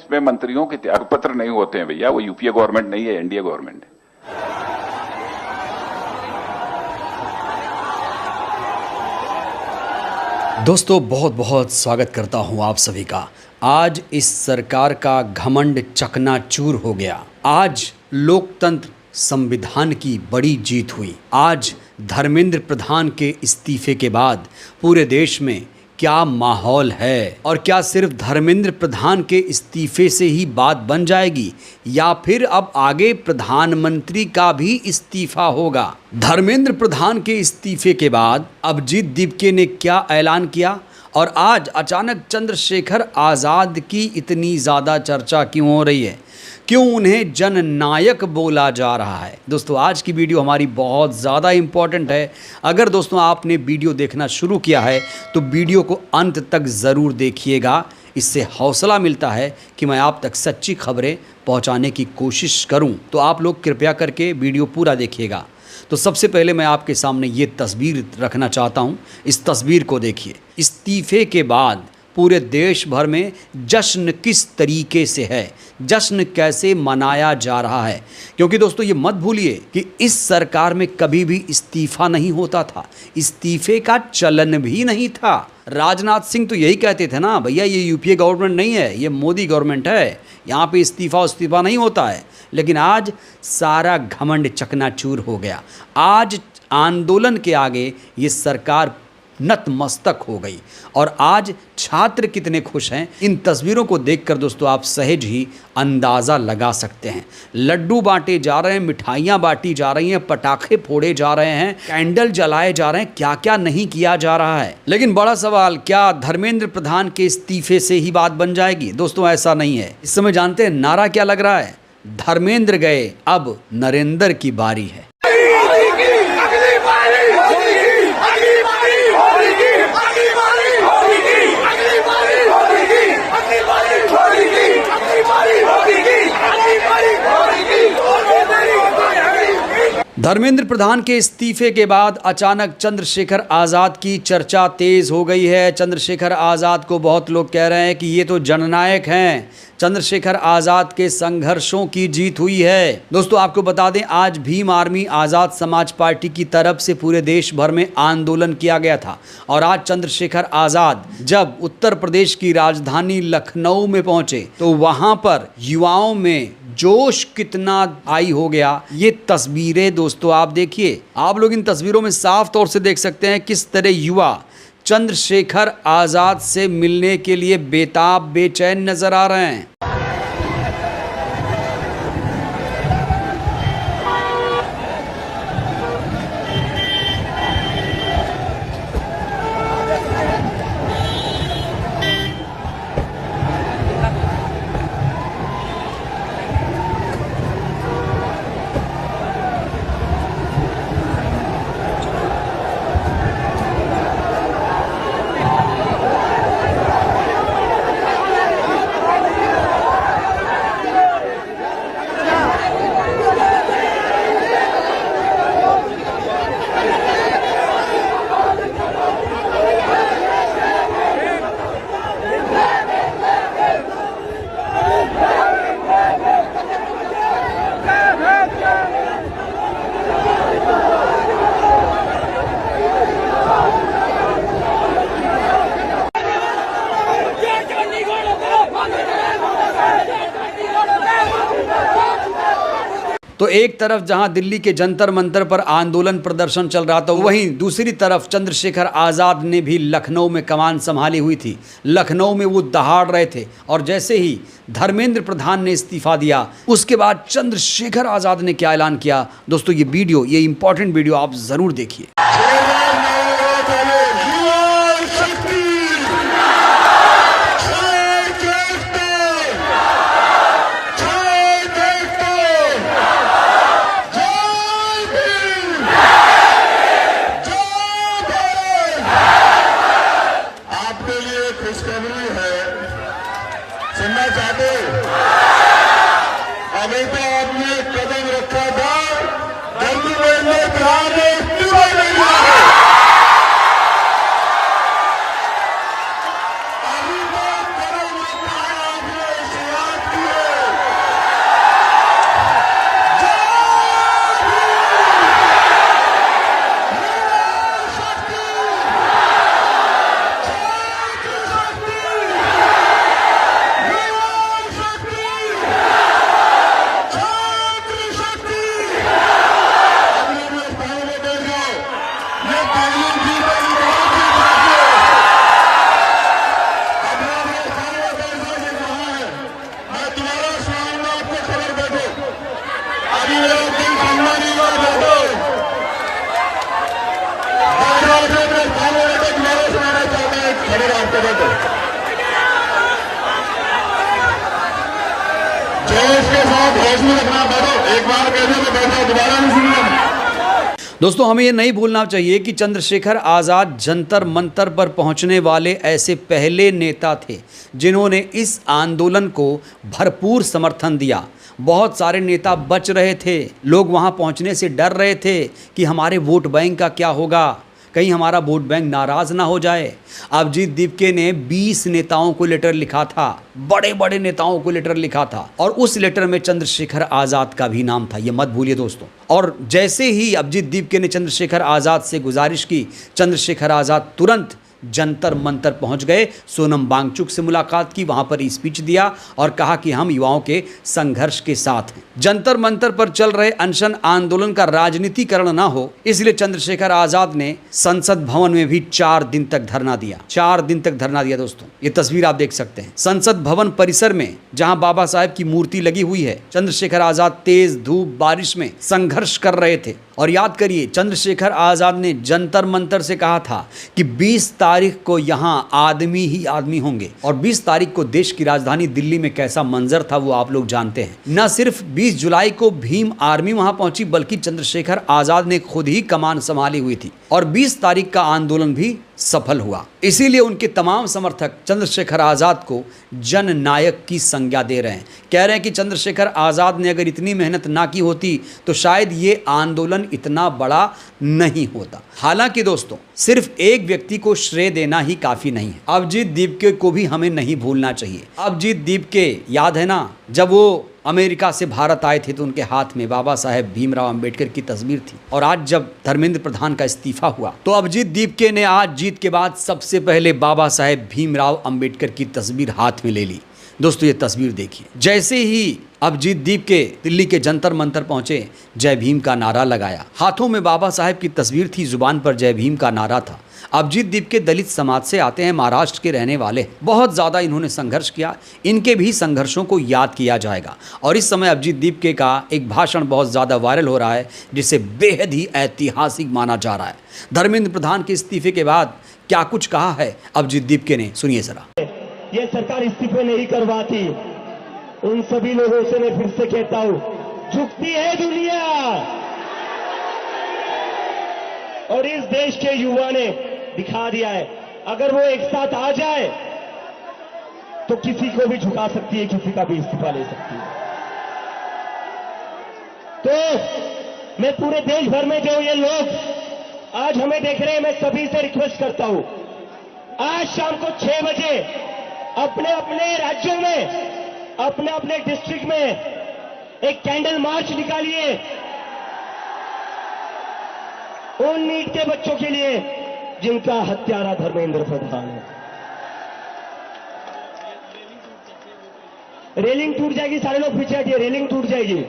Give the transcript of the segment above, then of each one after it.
इसमें मंत्रियों के त्यागपत्र नहीं होते हैं भैया, वो यूपीए गवर्नमेंट नहीं है, एनडीए गवर्नमेंट है। दोस्तों बहुत बहुत स्वागत करता हूं आप सभी का। आज इस सरकार का घमंड चकनाचूर हो गया। आज लोकतंत्र संविधान की बड़ी जीत हुई। आज धर्मेंद्र प्रधान के इस्तीफे के बाद पूरे देश में क्या माहौल है, और क्या सिर्फ धर्मेंद्र प्रधान के इस्तीफे से ही बात बन जाएगी या फिर अब आगे प्रधानमंत्री का भी इस्तीफा होगा। धर्मेंद्र प्रधान के इस्तीफे के बाद अभिजीत दीपके ने क्या ऐलान किया, और आज अचानक चंद्रशेखर आज़ाद की इतनी ज़्यादा चर्चा क्यों हो रही है, क्यों उन्हें जननायक बोला जा रहा है। दोस्तों आज की वीडियो हमारी बहुत ज़्यादा इम्पॉर्टेंट है। अगर दोस्तों आपने वीडियो देखना शुरू किया है तो वीडियो को अंत तक ज़रूर देखिएगा। इससे हौसला मिलता है कि मैं आप तक सच्ची खबरें पहुंचाने की कोशिश करूं। तो आप लोग कृपया करके वीडियो पूरा देखिएगा। तो सबसे पहले मैं आपके सामने ये तस्वीर रखना चाहता हूं। इस तस्वीर को देखिए। इस्तीफे के बाद पूरे देश भर में जश्न किस तरीके से है, जश्न कैसे मनाया जा रहा है। क्योंकि दोस्तों ये मत भूलिए कि इस सरकार में कभी भी इस्तीफा नहीं होता था, इस्तीफे का चलन भी नहीं था। राजनाथ सिंह तो यही कहते थे ना, भैया ये यूपीए गवर्नमेंट नहीं है, ये मोदी गवर्नमेंट है, यहाँ पे इस्तीफा नहीं होता है। लेकिन आज सारा घमंड चकनाचूर हो गया। आज आंदोलन के आगे ये सरकार नतमस्तक हो गई। और आज छात्र कितने खुश हैं, इन तस्वीरों को देखकर दोस्तों आप सहज ही अंदाज़ा लगा सकते हैं। लड्डू बांटे जा रहे हैं, मिठाइयाँ बांटी जा रही हैं, पटाखे फोड़े जा रहे हैं, कैंडल जलाए जा रहे हैं, क्या क्या नहीं किया जा रहा है। लेकिन बड़ा सवाल, क्या धर्मेंद्र प्रधान के इस्तीफे से ही बात बन जाएगी? दोस्तों ऐसा नहीं है। इस समय जानते हैं नारा क्या लग रहा है? धर्मेंद्र गए, अब नरेंद्र की बारी है। धर्मेंद्र प्रधान के इस्तीफे के बाद अचानक चंद्रशेखर आज़ाद की चर्चा तेज हो गई है। चंद्रशेखर आज़ाद को बहुत लोग कह रहे हैं कि ये तो जननायक हैं, चंद्रशेखर आज़ाद के संघर्षों की जीत हुई है। दोस्तों आपको बता दें, आज भीम आर्मी आज़ाद समाज पार्टी की तरफ से पूरे देश भर में आंदोलन किया गया था। और आज चंद्रशेखर आज़ाद जब उत्तर प्रदेश की राजधानी लखनऊ में पहुंचे तो वहां पर युवाओं में जोश कितना हाई हो गया। ये तस्वीरें दोस्तों आप देखिए। आप लोग इन तस्वीरों में साफ तौर से देख सकते हैं किस तरह युवा चंद्रशेखर आज़ाद से मिलने के लिए बेताब बेचैन नजर आ रहे हैं। तो एक तरफ जहां दिल्ली के जंतर मंतर पर आंदोलन प्रदर्शन चल रहा था, वहीं दूसरी तरफ चंद्रशेखर आज़ाद ने भी लखनऊ में कमान संभाली हुई थी। लखनऊ में वो दहाड़ रहे थे। और जैसे ही धर्मेंद्र प्रधान ने इस्तीफा दिया, उसके बाद चंद्रशेखर आज़ाद ने क्या ऐलान किया, दोस्तों ये इंपॉर्टेंट वीडियो आप ज़रूर देखिए। खुशखबरी है, सुनना चाहते? अभी तो आपने कदम रखा था, धर्मेंद्र प्रधान ने इस्तीफा दे दिया है। अभी तो कदम रखा है आपने, बैठो। जोश के साथ होश में रखना, बैठो। एक बार कह दिया तो बैठो, दोबारा नहीं सुनना। दोस्तों, हमें ये नहीं भूलना चाहिए कि चंद्रशेखर आज़ाद जंतर मंतर पर पहुंचने वाले ऐसे पहले नेता थे जिन्होंने इस आंदोलन को भरपूर समर्थन दिया। बहुत सारे नेता बच रहे थे, लोग वहां पहुंचने से डर रहे थे कि हमारे वोट बैंक का क्या होगा, कहीं हमारा वोट बैंक नाराज ना हो जाए। अभिजीत दीपके ने 20 नेताओं को लेटर लिखा था, बड़े बड़े नेताओं को लेटर लिखा था, और उस लेटर में चंद्रशेखर आज़ाद का भी नाम था, ये मत भूलिए दोस्तों। और जैसे ही अभिजीत दीपके ने चंद्रशेखर आज़ाद से गुजारिश की, चंद्रशेखर आज़ाद तुरंत जंतर मंतर पहुंच गए, सोनम वांगचुक से मुलाकात की, वहां पर स्पीच दिया और कहा कि हम युवाओं के संघर्ष के साथ हैं। जंतर मंतर पर चल रहे अनशन आंदोलन का राजनीतिकरण ना हो, इसलिए चंद्रशेखर आज़ाद ने संसद भवन में भी 4 दिन तक धरना दिया। 4 दिन तक धरना दिया दोस्तों, ये तस्वीर आप देख सकते हैं। संसद भवन परिसर में जहां बाबा साहेब की मूर्ति लगी हुई है, चंद्रशेखर आज़ाद तेज धूप बारिश में संघर्ष कर रहे थे। और याद करिए, चंद्रशेखर आज़ाद ने जंतर मंतर से कहा था कि 20 तारीख को यहां आदमी ही आदमी होंगे, और 20 तारीख को देश की राजधानी दिल्ली में कैसा मंजर था वो आप लोग जानते हैं। न सिर्फ 20 जुलाई को भीम आर्मी वहां पहुंची, बल्कि चंद्रशेखर आज़ाद ने खुद ही कमान संभाली हुई थी, और 20 तारीख का आंदोलन भी सफल हुआ। इसीलिए उनके तमाम समर्थक चंद्रशेखर आज़ाद को जननायक की संज्ञा दे रहे हैं। कह रहे हैं कि चंद्रशेखर आज़ाद ने अगर इतनी मेहनत ना की होती तो शायद ये आंदोलन इतना बड़ा नहीं होता। हालांकि दोस्तों, सिर्फ एक व्यक्ति को श्रेय देना ही काफ़ी नहीं है। अभिजीत दीपके को भी हमें नहीं भूलना चाहिए। अभिजीत दीपके, याद है ना, जब वो अमेरिका से भारत आए थे तो उनके हाथ में बाबा साहेब भीमराव अंबेडकर की तस्वीर थी, और आज जब धर्मेंद्र प्रधान का इस्तीफा हुआ तो अभिजीत दीपके ने आज जीत के बाद सबसे पहले बाबा साहेब भीमराव अंबेडकर की तस्वीर हाथ में ले ली। दोस्तों, ये तस्वीर देखिए। जैसे ही अभिजीत दीपके दिल्ली के जंतर मंतर पहुंचे, जय भीम का नारा लगाया। हाथों में बाबा साहेब की तस्वीर थी, जुबान पर जय भीम का नारा था। अभिजीत दीपके दलित समाज से आते हैं, महाराष्ट्र के रहने वाले, बहुत ज़्यादा इन्होंने संघर्ष किया। इनके भी संघर्षों को याद किया जाएगा। और इस समय अभिजीत दीपके का एक भाषण बहुत ज़्यादा वायरल हो रहा है, जिसे बेहद ही ऐतिहासिक माना जा रहा है। धर्मेंद्र प्रधान के इस्तीफे के बाद क्या कुछ कहा है अभिजीत दीपके ने, सुनिए जरा। ये सरकार इस्तीफे नहीं करवाती, उन सभी लोगों से मैं फिर से कहता हूं, झुकती है दुनिया, और इस देश के युवा ने दिखा दिया है, अगर वो एक साथ आ जाए तो किसी को भी झुका सकती है, किसी का भी इस्तीफा ले सकती है। तो मैं पूरे देश भर में जो ये लोग आज हमें देख रहे हैं, मैं सभी से रिक्वेस्ट करता हूं, आज शाम को 6 बजे अपने अपने राज्यों में, अपने अपने डिस्ट्रिक्ट में एक कैंडल मार्च निकालिए उन नीट के बच्चों के लिए जिनका हत्यारा धर्मेंद्र प्रधान है। रेलिंग टूट जाएगी, सारे लोग पीछे हटिए, रेलिंग टूट जाएगी।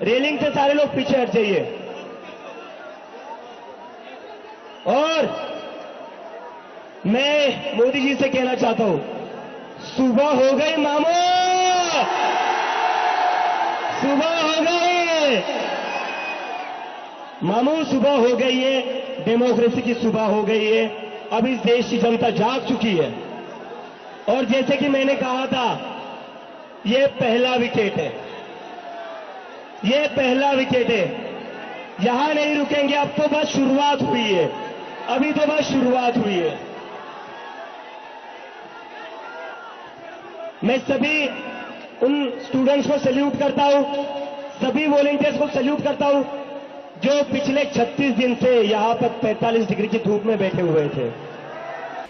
रेलिंग से सारे लोग पीछे हट जाइए। और मैं मोदी जी से कहना चाहता हूं, सुबह हो गई मामू, सुबह हो गई मामू, सुबह हो गई है, डेमोक्रेसी की सुबह हो गई है। अब इस देश की जनता जाग चुकी है, और जैसे कि मैंने कहा था, ये पहला विकेट है, ये पहला विकेट है, यहां नहीं रुकेंगे। अब तो बस शुरुआत हुई है, अभी तो बस शुरुआत हुई है। मैं सभी उन स्टूडेंट्स को सैल्यूट करता हूं, सभी वॉलंटियर्स को सैल्यूट करता हूं जो पिछले 36 दिन से यहां पर 45 डिग्री की धूप में बैठे हुए थे।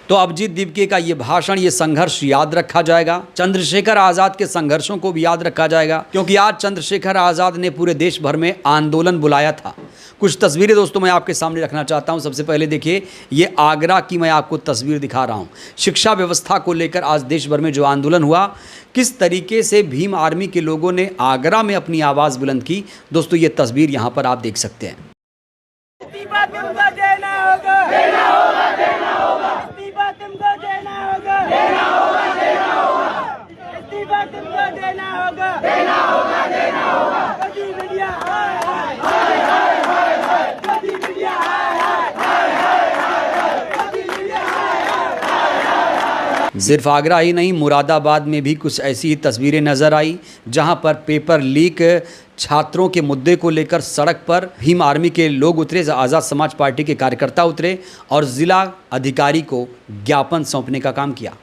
तो अभिजीत दीपके का ये भाषण, ये संघर्ष याद रखा जाएगा। चंद्रशेखर आज़ाद के संघर्षों को भी याद रखा जाएगा, क्योंकि आज चंद्रशेखर आज़ाद ने पूरे देश भर में आंदोलन बुलाया था। कुछ तस्वीरें दोस्तों मैं आपके सामने रखना चाहता हूं। सबसे पहले देखिए, ये आगरा की मैं आपको तस्वीर दिखा रहा हूं। शिक्षा व्यवस्था को लेकर आज देश भर में जो आंदोलन हुआ, किस तरीके से भीम आर्मी के लोगों ने आगरा में अपनी आवाज़ बुलंद की, दोस्तों ये तस्वीर यहाँ पर आप देख सकते हैं। इस्तीफा तुमको देना होगा, देना होगा, देना होगा। इस्तीफा तुमको देना होगा, देना होगा, देना होगा। इस्तीफा तुमको देना होगा, देना होगा, देना होगा। सिर्फ आगरा ही नहीं, मुरादाबाद में भी कुछ ऐसी ही तस्वीरें नजर आई, जहां पर पेपर लीक छात्रों के मुद्दे को लेकर सड़क पर भीम आर्मी के लोग उतरे, आज़ाद समाज पार्टी के कार्यकर्ता उतरे और जिला अधिकारी को ज्ञापन सौंपने का काम किया।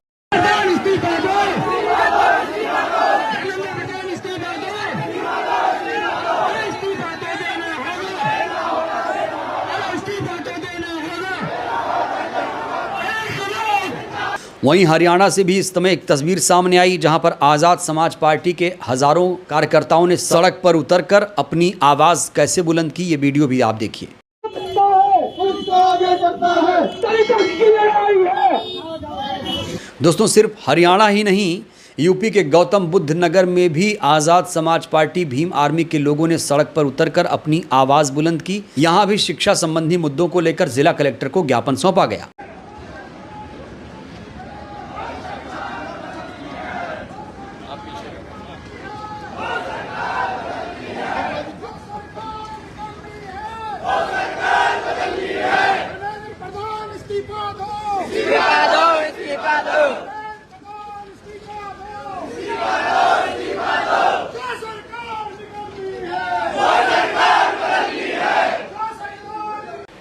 वहीं हरियाणा से भी इस समय एक तस्वीर सामने आई, जहां पर आज़ाद समाज पार्टी के हजारों कार्यकर्ताओं ने सड़क पर उतरकर अपनी आवाज़ कैसे बुलंद की, ये वीडियो भी आप देखिए। दोस्तों, सिर्फ हरियाणा ही नहीं, यूपी के गौतम बुद्ध नगर में भी आज़ाद समाज पार्टी भीम आर्मी के लोगों ने सड़क पर उतरकर अपनी आवाज़ बुलंद की। यहां भी शिक्षा संबंधी मुद्दों को लेकर जिला कलेक्टर को ज्ञापन सौंपा गया।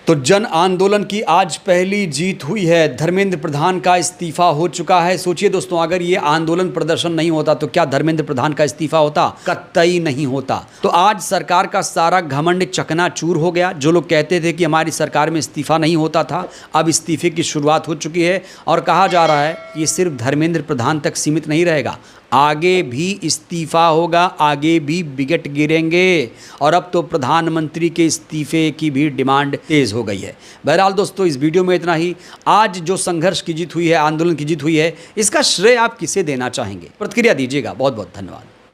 तो जन आंदोलन की आज पहली जीत हुई है। धर्मेंद्र प्रधान का इस्तीफा हो चुका है। सोचिए दोस्तों, अगर ये आंदोलन प्रदर्शन नहीं होता तो क्या धर्मेंद्र प्रधान का इस्तीफा होता? कतई नहीं होता। तो आज सरकार का सारा घमंड चकनाचूर हो गया। जो लोग कहते थे कि हमारी सरकार में इस्तीफा नहीं होता था, अब इस्तीफे की शुरुआत हो चुकी है और कहा जा रहा है ये सिर्फ धर्मेंद्र प्रधान तक सीमित नहीं रहेगा, आगे भी इस्तीफा होगा, आगे भी विकेट गिरेंगे। और अब तो प्रधानमंत्री के इस्तीफे की भी डिमांड तेज हो गई है। बहरहाल दोस्तों, इस वीडियो में इतना ही। आज जो संघर्ष की जीत हुई है, आंदोलन की जीत हुई है, इसका श्रेय आप किसे देना चाहेंगे? प्रतिक्रिया दीजिएगा। बहुत बहुत धन्यवाद।